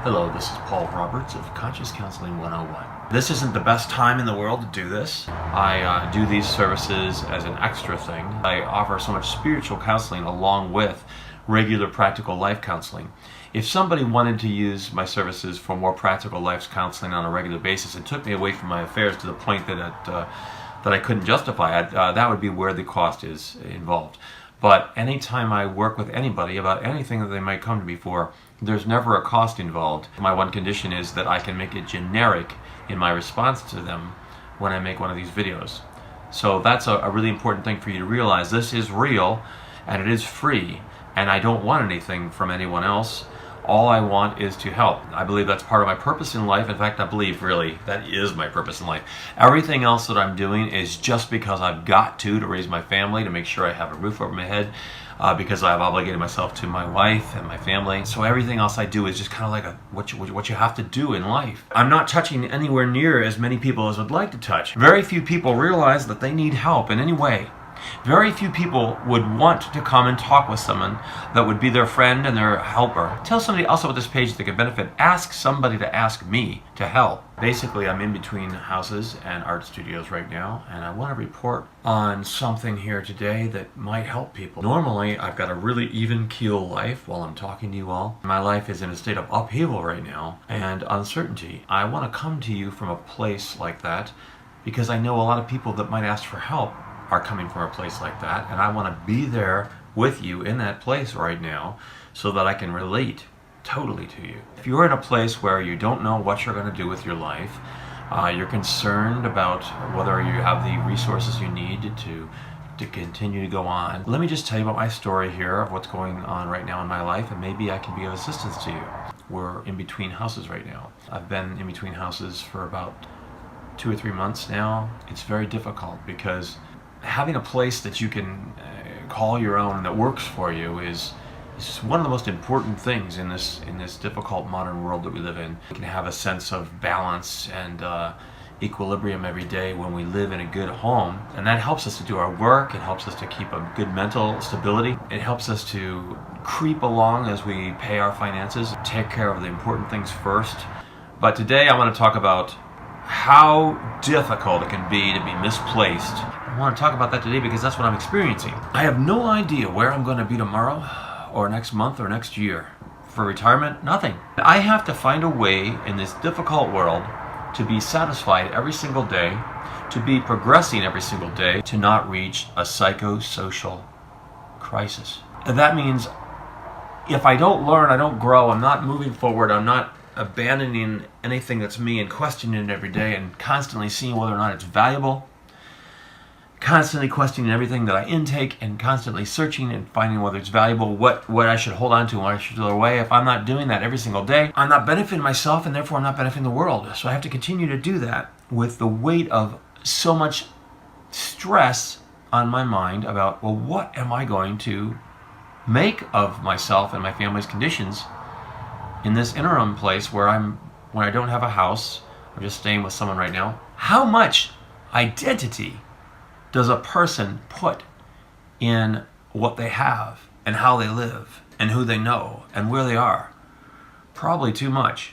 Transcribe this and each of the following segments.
Hello, this is Paul Roberts of Conscious Counseling 101. This isn't the best time in the world to do this. I do these services as an extra thing. I offer so much spiritual counseling along with regular practical life counseling. If somebody wanted to use my services for more practical life counseling on a regular basis, it took me away from my affairs to the point that I couldn't justify it, that would be where the cost is involved. But anytime I work with anybody about anything that they might come to me for, there's never a cost involved. My one condition is that I can make it generic in my response to them when I make one of these videos. So that's a really important thing for you to realize. This is real and it is free, and I don't want anything from anyone else. All I want is to help. I believe that's part of my purpose in life. In fact, I believe really that is my purpose in life. Everything else that I'm doing is just because I've got to raise my family, to make sure I have a roof over my head, because I've obligated myself to my wife and my family. So everything else I do is just kind of like what you have to do in life. I'm not touching anywhere near as many people as I'd like to touch. Very few people realize that they need help in any way. Very few people would want to come and talk with someone that would be their friend and their helper. Tell somebody else about this page that could benefit. Ask somebody to ask me to help. Basically, I'm in between houses and art studios right now, and I want to report on something here today that might help people. Normally, I've got a really even keel life while I'm talking to you all. My life is in a state of upheaval right now and uncertainty. I want to come to you from a place like that because I know a lot of people that might ask for help are coming from a place like that, and I want to be there with you in that place right now so that I can relate totally to you. If you're in a place where you don't know what you're going to do with your life, you're concerned about whether you have the resources you need to continue to go on, let me just tell you about my story here of what's going on right now in my life, and maybe I can be of assistance to you. We're in between houses right now. I've been in between houses for about 2 or 3 months now. It's very difficult because having a place that you can call your own that works for you is one of the most important things in this difficult modern world that we live in. We can have a sense of balance and equilibrium every day when we live in a good home, and that helps us to do our work. It helps us to keep a good mental stability. It helps us to creep along as we pay our finances, take care of the important things first. But today I want to talk about how difficult it can be to be misplaced. I want to talk about that today because that's what I'm experiencing. I have no idea where I'm going to be tomorrow or next month or next year. For retirement, nothing. I have to find a way in this difficult world to be satisfied every single day, to be progressing every single day, to not reach a psychosocial crisis. And that means if I don't learn, I don't grow, I'm not moving forward, I'm not abandoning anything that's me and questioning it every day and constantly seeing whether or not it's valuable, constantly questioning everything that I intake and constantly searching and finding whether it's valuable, what I should hold on to and what I should throw away. If I'm not doing that every single day, I'm not benefiting myself, and therefore I'm not benefiting the world. So I have to continue to do that with the weight of so much stress on my mind about, well, what am I going to make of myself and my family's conditions in this interim place where I don't have a house. I'm just staying with someone right now. How much identity does a person put in what they have and how they live and who they know and where they are? Probably too much.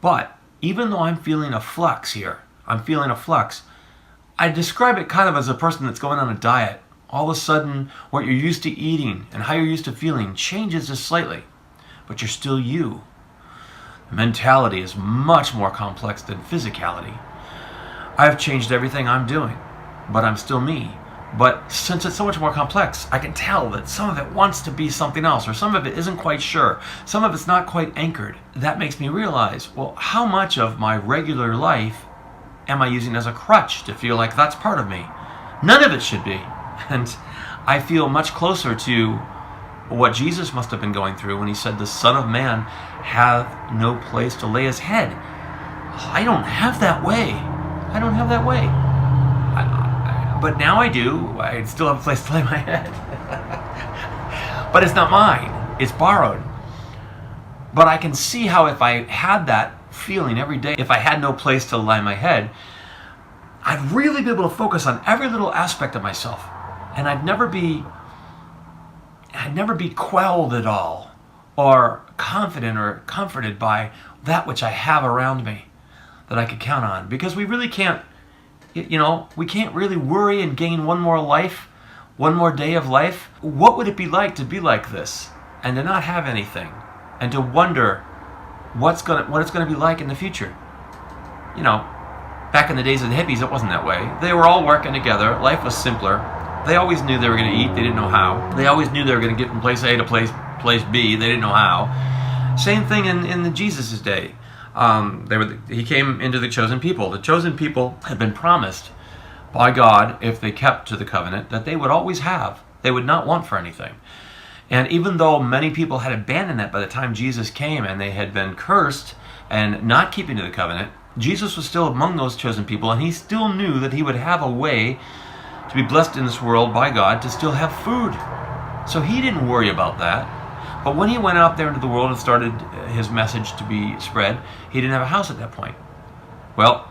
But even though I'm feeling a flux here, I describe it kind of as a person that's going on a diet. All of a sudden, what you're used to eating and how you're used to feeling changes just slightly, but you're still you. Mentality is much more complex than physicality. I've changed everything I'm doing, but I'm still me. But since it's so much more complex, I can tell that some of it wants to be something else, or some of it isn't quite sure. Some of it's not quite anchored. That makes me realize, well, how much of my regular life am I using as a crutch to feel like that's part of me? None of it should be. And I feel much closer to what Jesus must have been going through when he said, the Son of Man hath no place to lay his head. I don't have that way. But now I do. I still have a place to lay my head. But it's not mine. It's borrowed. But I can see how if I had that feeling every day, if I had no place to lay my head, I'd really be able to focus on every little aspect of myself. And I'd never be quelled at all or confident or comforted by that which I have around me that I could count on. Because we really can't, we can't really worry and gain one more life, one more day of life. What would it be like to be like this and to not have anything and to wonder what it's going to be like in the future? Back in the days of the hippies, it wasn't that way. They were all working together. Life was simpler. They always knew they were going to eat. They didn't know how. They always knew they were going to get from place A to place B. They didn't know how. Same thing in Jesus' day. He came into the chosen people. The chosen people had been promised by God, if they kept to the covenant, that they would always have. They would not want for anything. And even though many people had abandoned that by the time Jesus came and they had been cursed and not keeping to the covenant, Jesus was still among those chosen people, and he still knew that he would have a way to be blessed in this world by God to still have food. So he didn't worry about that. But when he went out there into the world and started his message to be spread, he didn't have a house at that point. Well,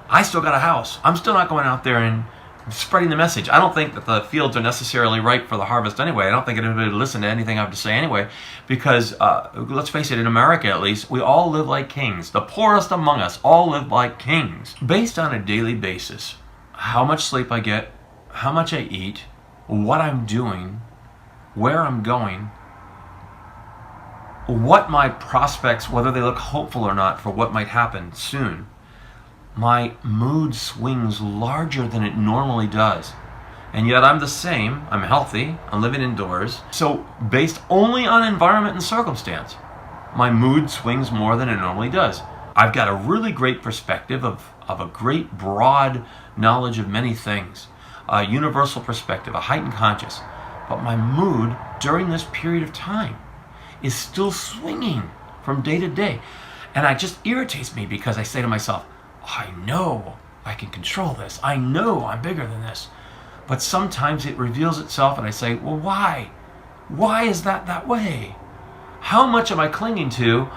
I still got a house. I'm still not going out there and spreading the message. I don't think that the fields are necessarily ripe for the harvest anyway. I don't think anybody would listen to anything I have to say anyway, because let's face it, in America at least, we all live like kings. The poorest among us all live like kings. Based on a daily basis, how much sleep I get, how much I eat, what I'm doing, where I'm going, what my prospects, whether they look hopeful or not for what might happen soon, my mood swings larger than it normally does. And yet I'm the same. I'm healthy. I'm living indoors. So based only on environment and circumstance, my mood swings more than it normally does. I've got a really great perspective of a great broad knowledge of many things, a universal perspective, a heightened conscious. But my mood during this period of time is still swinging from day to day. And it just irritates me because I say to myself, I know I can control this. I know I'm bigger than this. But sometimes it reveals itself and I say, well, why? Why is that way? How much am I clinging to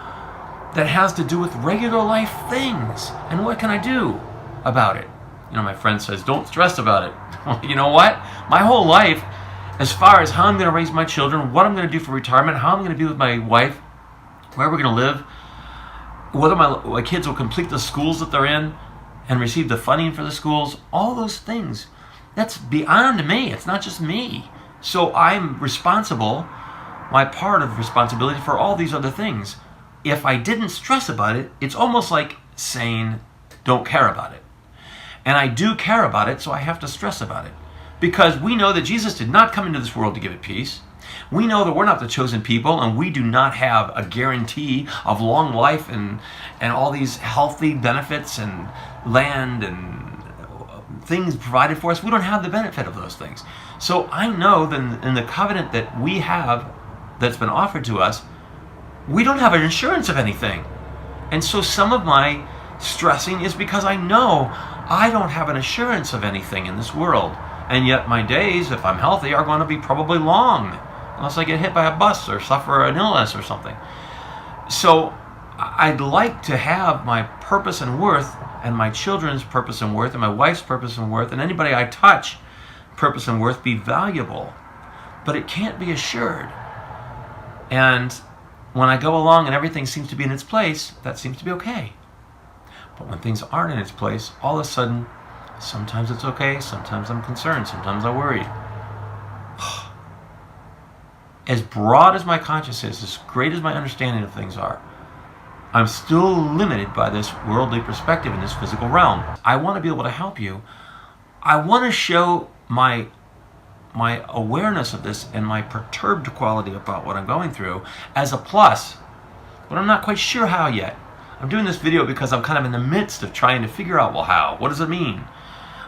that has to do with regular life things? And what can I do about it? My friend says, don't stress about it. Well, you know what? My whole life, as far as how I'm going to raise my children, what I'm going to do for retirement, how I'm going to be with my wife, where we're going to live, whether my kids will complete the schools that they're in and receive the funding for the schools, all those things, that's beyond me. It's not just me. So I'm responsible, my part of responsibility for all these other things. If I didn't stress about it, it's almost like saying, don't care about it. And I do care about it, so I have to stress about it. Because we know that Jesus did not come into this world to give it peace. We know that we're not the chosen people, and we do not have a guarantee of long life and all these healthy benefits and land and things provided for us. We don't have the benefit of those things. So I know that in the covenant that we have that's been offered to us, we don't have an insurance of anything. And so some of my stressing is because I know I don't have an assurance of anything in this world. And yet my days, if I'm healthy, are going to be probably long, unless I get hit by a bus or suffer an illness or something. So I'd like to have my purpose and worth, and my children's purpose and worth, and my wife's purpose and worth, and anybody I touch, purpose and worth, be valuable. But it can't be assured. And when I go along and everything seems to be in its place, that seems to be okay. But when things aren't in its place, all of a sudden, sometimes it's okay, sometimes I'm concerned, sometimes I'm worried. As broad as my consciousness is, as great as my understanding of things are, I'm still limited by this worldly perspective in this physical realm. I want to be able to help you. I want to show my awareness of this and my perturbed quality about what I'm going through as a plus, but I'm not quite sure how yet. I'm doing this video because I'm kind of in the midst of trying to figure out, well, how? What does it mean?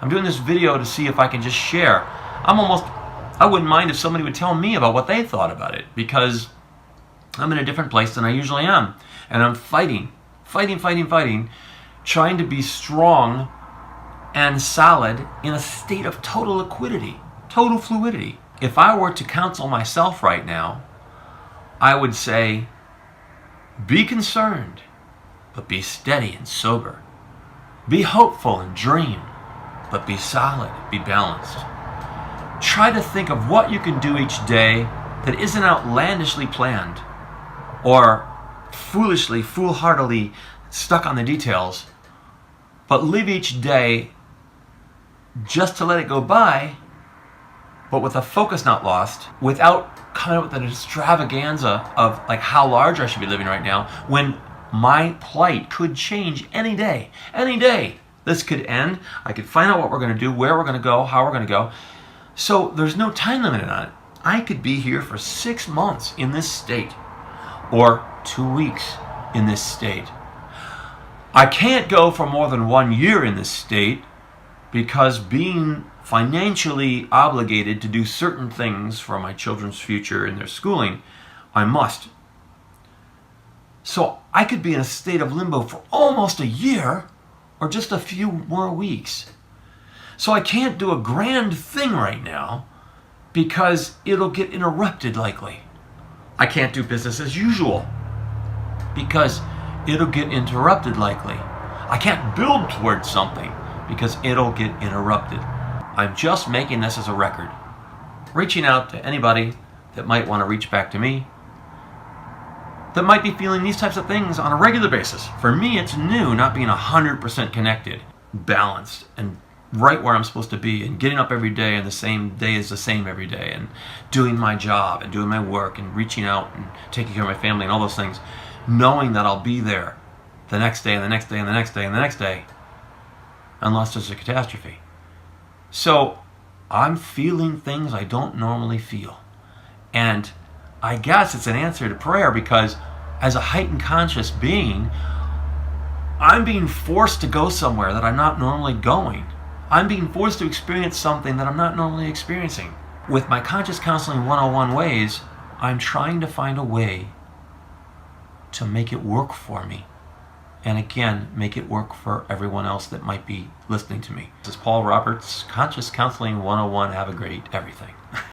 I'm doing this video to see if I can just share. I wouldn't mind if somebody would tell me about what they thought about it, because I'm in a different place than I usually am. And I'm fighting, trying to be strong and solid in a state of total liquidity, total fluidity. If I were to counsel myself right now, I would say, be concerned, but be steady and sober. Be hopeful and dream, but be solid, be balanced. Try to think of what you can do each day that isn't outlandishly planned. or foolhardily stuck on the details, but live each day just to let it go by, but with a focus not lost, without coming up with an extravaganza of like how large I should be living right now, when my plight could change any day. Any day. This could end. I could find out what we're going to do, where we're going to go, how we're going to go. So there's no time limit on it. I could be here for 6 months in this state, or 2 weeks in this state. I can't go for more than 1 year in this state, because being financially obligated to do certain things for my children's future and their schooling, I must. So I could be in a state of limbo for almost a year, or just a few more weeks. So I can't do a grand thing right now, because it'll get interrupted likely. I can't do business as usual, because it'll get interrupted likely. I can't build towards something, because it'll get interrupted. I'm just making this as a record, reaching out to anybody that might want to reach back to me, that might be feeling these types of things on a regular basis. For me, it's new not being 100% connected, balanced, and right where I'm supposed to be, and getting up every day and the same day is the same every day, and doing my job and doing my work and reaching out and taking care of my family and all those things, knowing that I'll be there the next day and the next day and the next day and the next day, unless there's a catastrophe. So I'm feeling things I don't normally feel. And I guess it's an answer to prayer, because as a heightened conscious being, I'm being forced to go somewhere that I'm not normally going. I'm being forced to experience something that I'm not normally experiencing. With my Conscious Counseling 101 ways, I'm trying to find a way to make it work for me. And again, make it work for everyone else that might be listening to me. This is Paul Roberts, Conscious Counseling 101. Have a great everything.